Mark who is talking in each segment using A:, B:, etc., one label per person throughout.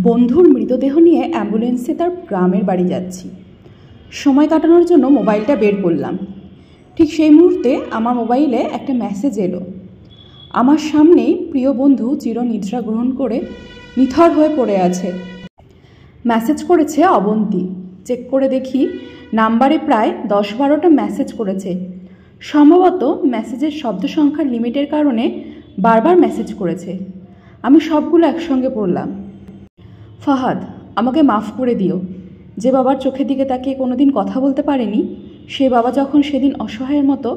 A: বন্ধুর মৃতদেহ নিয়ে অ্যাম্বুলেন্সে তার গ্রামের বাড়ি যাচ্ছি। সময় কাটানোর জন্য মোবাইলটা বের করলাম। ঠিক সেই মুহূর্তে আমার মোবাইলে একটা মেসেজ এলো। আমার সামনেই প্রিয় বন্ধু চিরনিদ্রা গ্রহণ করে নিথর হয়ে পড়ে আছে। মেসেজ করেছে অবন্তী। চেক করে দেখি নাম্বারে প্রায় 10-12টা মেসেজ করেছে। সম্ভবত মেসেজের শব্দ সংখ্যার লিমিটের কারণে বারবার মেসেজ করেছে। আমি সবগুলো একসঙ্গে পড়লাম। ফাহাদ, আমাকে মাফ করে দিও। যে বাবার চোখের দিকে তাকিয়ে কোনোদিন কথা বলতে পারেনি, সে বাবা যখন সেদিন অসহায়ের মতো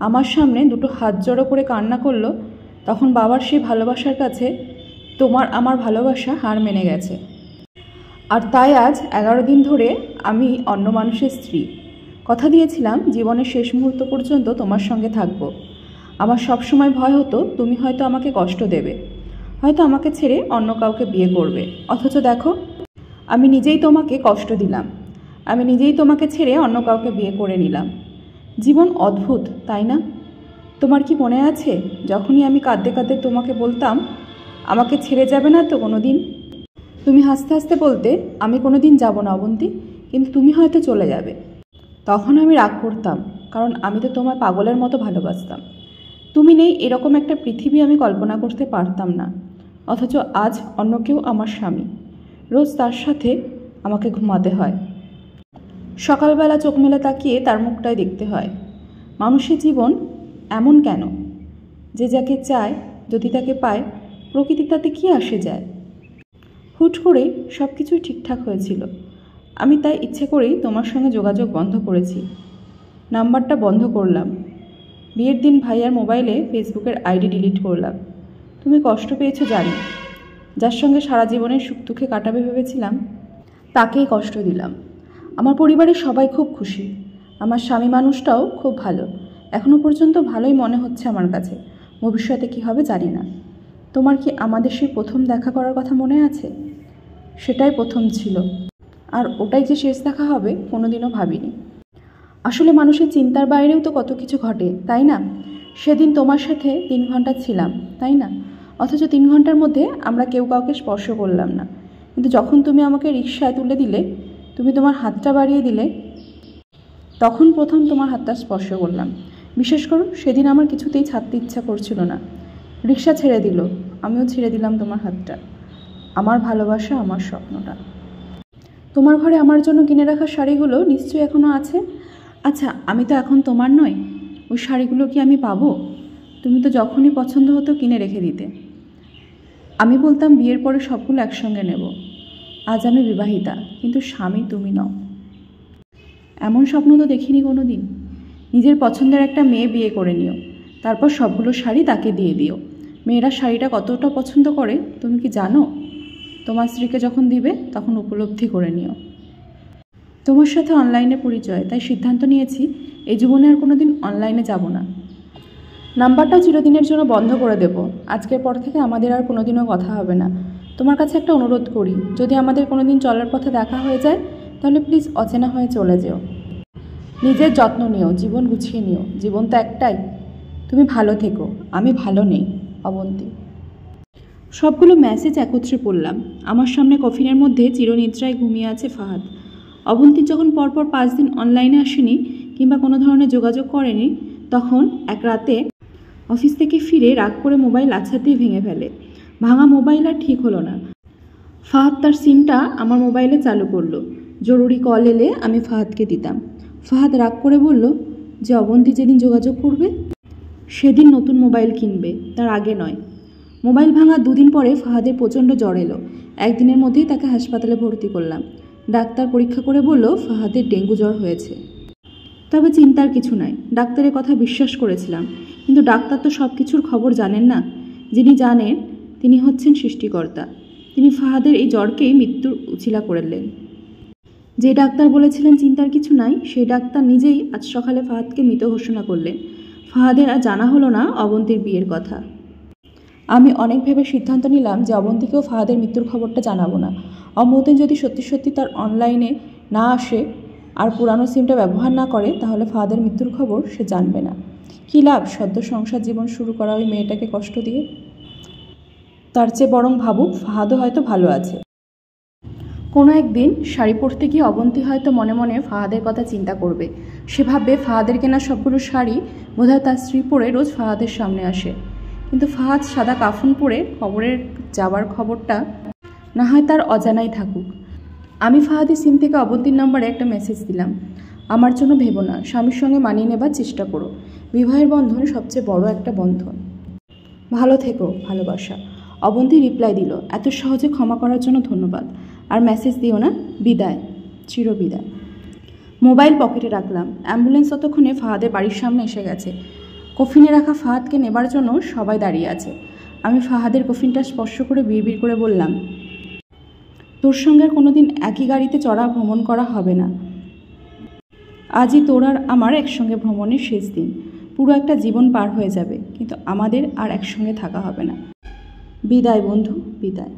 A: আমার সামনে দুটো হাত জড়ো করে কান্না করলো, তখন বাবার সেই ভালোবাসার কাছে তোমার আমার ভালোবাসা হার মেনে গেছে। আর তাই আজ 11 দিন ধরে আমি অন্য মানুষের স্ত্রী। কথা দিয়েছিলাম জীবনের শেষ মুহূর্ত পর্যন্ত তোমার সঙ্গে থাকবো। আমার সবসময় ভয় হতো তুমি হয়তো আমাকে কষ্ট দেবে, হয়তো আমাকে ছেড়ে অন্য কাউকে বিয়ে করবে। অথচ দেখো, আমি নিজেই তোমাকে কষ্ট দিলাম। আমি নিজেই তোমাকে ছেড়ে অন্য কাউকে বিয়ে করে নিলাম। জীবন অদ্ভুত, তাই না? তোমার কি মনে আছে যখনই আমি কাঁদতে কাঁদতে তোমাকে বলতাম আমাকে ছেড়ে যাবে না তো কোনো দিন? তুমি হাসতে হাসতে বলতে আমি কোনো দিন যাবো না অবন্তী, কিন্তু তুমি হয়তো চলে যাবে। তখন আমি রাগ করতাম, কারণ আমি তো তোমায় পাগলের মতো ভালোবাসতাম। তুমি নেই এরকম একটা পৃথিবী আমি কল্পনা করতে পারতাম না। অথচ আজ অন্য কেউ আমার স্বামী। রোজ তার সাথে আমাকে ঘুমাতে হয়। সকালবেলা চোখ মেলে তাকিয়ে তার মুখটাই দেখতে হয়। মানুষের জীবন এমন কেন যে যাকে চায় যদি তাকে পায়, প্রকৃতি তাতে কী আসে যায়? হুট করেই সব কিছুই ঠিকঠাক হয়েছিল। আমি তাই ইচ্ছে করেই তোমার সঙ্গে যোগাযোগ বন্ধ করেছি। নাম্বারটা বন্ধ করলাম। বিয়ের দিন ভাইয়ার মোবাইলে ফেসবুকের আইডি ডিলিট করলাম। তুমি কষ্ট পেয়েছো জানি। যার সঙ্গে সারা জীবনের সুখ দুঃখে কাটাবে ভেবেছিলাম, তাকেই কষ্ট দিলাম। আমার পরিবারের সবাই খুব খুশি। আমার স্বামী মানুষটাও খুব ভালো। এখনও পর্যন্ত ভালোই মনে হচ্ছে আমার কাছে। ভবিষ্যতে কী হবে জানি না। তোমার কি আমাদের সেই প্রথম দেখা করার কথা মনে আছে? সেটাই প্রথম ছিল, আর ওটাই যে শেষ দেখা হবে কোনোদিনও ভাবিনি। আসলে মানুষের চিন্তার বাইরেও তো কত কিছু ঘটে, তাই না? সেদিন তোমার সাথে 3 ঘন্টা ছিলাম, তাই না? অথচ 3 ঘন্টার মধ্যে আমরা কেউ কাউকে স্পর্শ করলাম না। কিন্তু যখন তুমি আমাকে রিকশায় তুলে দিলে, তুমি তোমার হাতটা বাড়িয়ে দিলে, তখন প্রথম তোমার হাতটা স্পর্শ করলাম। বিশেষ করো সেদিন আমার কিছুতেই ছাড়তে ইচ্ছা করছিল না। রিকশা ছেড়ে দিল, আমিও ছেড়ে দিলাম তোমার হাতটা। আমার ভালোবাসা, আমার স্বপ্নটা। তোমার ঘরে আমার জন্য কিনে রাখা শাড়িগুলো নিশ্চয়ই এখনও আছে। আচ্ছা, আমি তো এখন তোমার নই। ওই শাড়িগুলো কি আমি পাবো? তুমি তো যখনই পছন্দ হতো কিনে রেখে দিতে। আমি বলতাম বিয়ের পরে সবগুলো একসঙ্গে নেব। আজ আমি বিবাহিতা, কিন্তু স্বামী তুমি নও। এমন স্বপ্ন তো দেখিনি কোনো দিন। নিজের পছন্দের একটা মেয়ে বিয়ে করে নিও, তারপর সবগুলো শাড়ি তাকে দিয়ে দিও। মেয়েরা শাড়িটা কতটা পছন্দ করে তুমি কি জানো? তোমার স্ত্রীকে যখন দিবে তখন উপলব্ধি করে নিও। তোমার সাথে অনলাইনে পরিচয়, তাই সিদ্ধান্ত নিয়েছি এই জীবনে আর কোনো দিন অনলাইনে যাব না। নাম্বারটাও চিরদিনের জন্য বন্ধ করে দেব। আজকের পর থেকে আমাদের আর কোনোদিনও কথা হবে না। তোমার কাছে একটা অনুরোধ করি, যদি আমাদের কোনো দিন চলার পথে দেখা হয়ে যায় তাহলে প্লিজ অচেনা হয়ে চলে যেও। নিজের যত্ন নিও, জীবন গুছিয়ে নিও। জীবন তো একটাই। তুমি ভালো থেকো। আমি ভালো নেই, অবন্তী। সবগুলো মেসেজ একত্রে পড়লাম। আমার সামনে কফিনের মধ্যে চিরনিদ্রায় ঘুমিয়ে আছে ফাহাদ। অবন্তী যখন পরপর 5 দিন অনলাইনে আসেনি কিংবা কোনো ধরনের যোগাযোগ করেনি, তখন এক রাতে অফিস থেকে ফিরে রাগ করে মোবাইল আছাড় ভেঙে ফেলে। ভাঙা মোবাইল আর ঠিক হলো না। ফাহাদ তার সিমটা আমার মোবাইলে চালু করলো। জরুরি কল এলে আমি ফাহাদকে দিতাম। ফাহাদ রাগ করে বলল যে অবন্তী যেদিন যোগাযোগ করবে সেদিন নতুন মোবাইল কিনবে, তার আগে নয়। মোবাইল ভাঙা 2 দিন পরে ফাহাদের প্রচণ্ড জ্বর এলো। 1 দিনের মধ্যেই তাকে হাসপাতালে ভর্তি করলাম। ডাক্তার পরীক্ষা করে বলল ফাহাদের ডেঙ্গু জ্বর হয়েছে। তবে চিন্তার কিছু নাই, ডাক্তারের কথা বিশ্বাস করেছিলাম। কিন্তু ডাক্তার তো সব কিছুর খবর জানেন না। যিনি জানেন তিনি হচ্ছেন সৃষ্টিকর্তা। তিনি ফাহাদের এই জ্বরকেই মৃত্যুর উছিলা করলেন। যে ডাক্তার বলেছিলেন চিন্তার কিছু নাই, সেই ডাক্তার নিজেই আজ সকালে ফাহাদকে মৃত ঘোষণা করলেন। ফাহাদের আর জানা হলো না অবন্তীর বিয়ের কথা। আমি অনেক ভেবে সিদ্ধান্ত নিলাম যে অবন্তীকেও ফাহাদের মৃত্যুর খবরটা জানাবো না। অমতিন যদি সত্যি সত্যি তার অনলাইনে না আসে আর পুরানো সিমটা ব্যবহার না করে, তাহলে ফাহাদের মৃত্যুর খবর সে জানবে না। কী লাভ সদ্য সংসার জীবন শুরু করা ওই মেয়েটাকে কষ্ট দিয়ে? তার চেয়ে বরং ভাবুক ফাহাদও হয়তো ভালো আছে। কোনো একদিন শাড়ি পরতে গিয়ে অবন্তী হয়তো মনে মনে ফাহাদের কথা চিন্তা করবে। সে ভাববে ফাহাদের কেনা সবগুলো শাড়ি বোধহয় তার স্ত্রী পরে রোজ ফাহাদের সামনে আসে, কিন্তু ফাহাদ সাদা কাফন পরে কবরের যাওয়ার খবরটা না হয় তার অজানাই থাকুক। আমি ফাহাদের সিম থেকে অবন্তীর নম্বরে একটা মেসেজ দিলাম, আমার জন্য ভেবো না, স্বামীর সঙ্গে মানিয়ে নেবার চেষ্টা করো, বিবাহের বন্ধন সবচেয়ে বড় একটা বন্ধন, ভালো থেকো, ভালোবাসা। অবন্তী রিপ্লাই দিল, এত সহজে ক্ষমা করার জন্য ধন্যবাদ, আর মেসেজ দিও না, বিদায়, চিরবিদায়। মোবাইল পকেটে রাখলাম। অ্যাম্বুলেন্স ততক্ষণে ফাহাদের বাড়ির সামনে এসে গেছে। কফিনে রাখা ফাহাদকে নেবার জন্য সবাই দাঁড়িয়ে আছে। আমি ফাহাদের কফিনটা স্পর্শ করে বিড়বিড় করে বললাম, তোর সঙ্গে আর কোনোদিন একই গাড়িতে চড়া ভ্রমণ করা হবে না। আজই তোর আর আমার একসঙ্গে ভ্রমণের শেষ দিন। পুরো একটা জীবন পার হয়ে যাবে, কিন্তু আমাদের আর একসঙ্গে থাকা হবে না। বিদায় বন্ধু, বিদায়।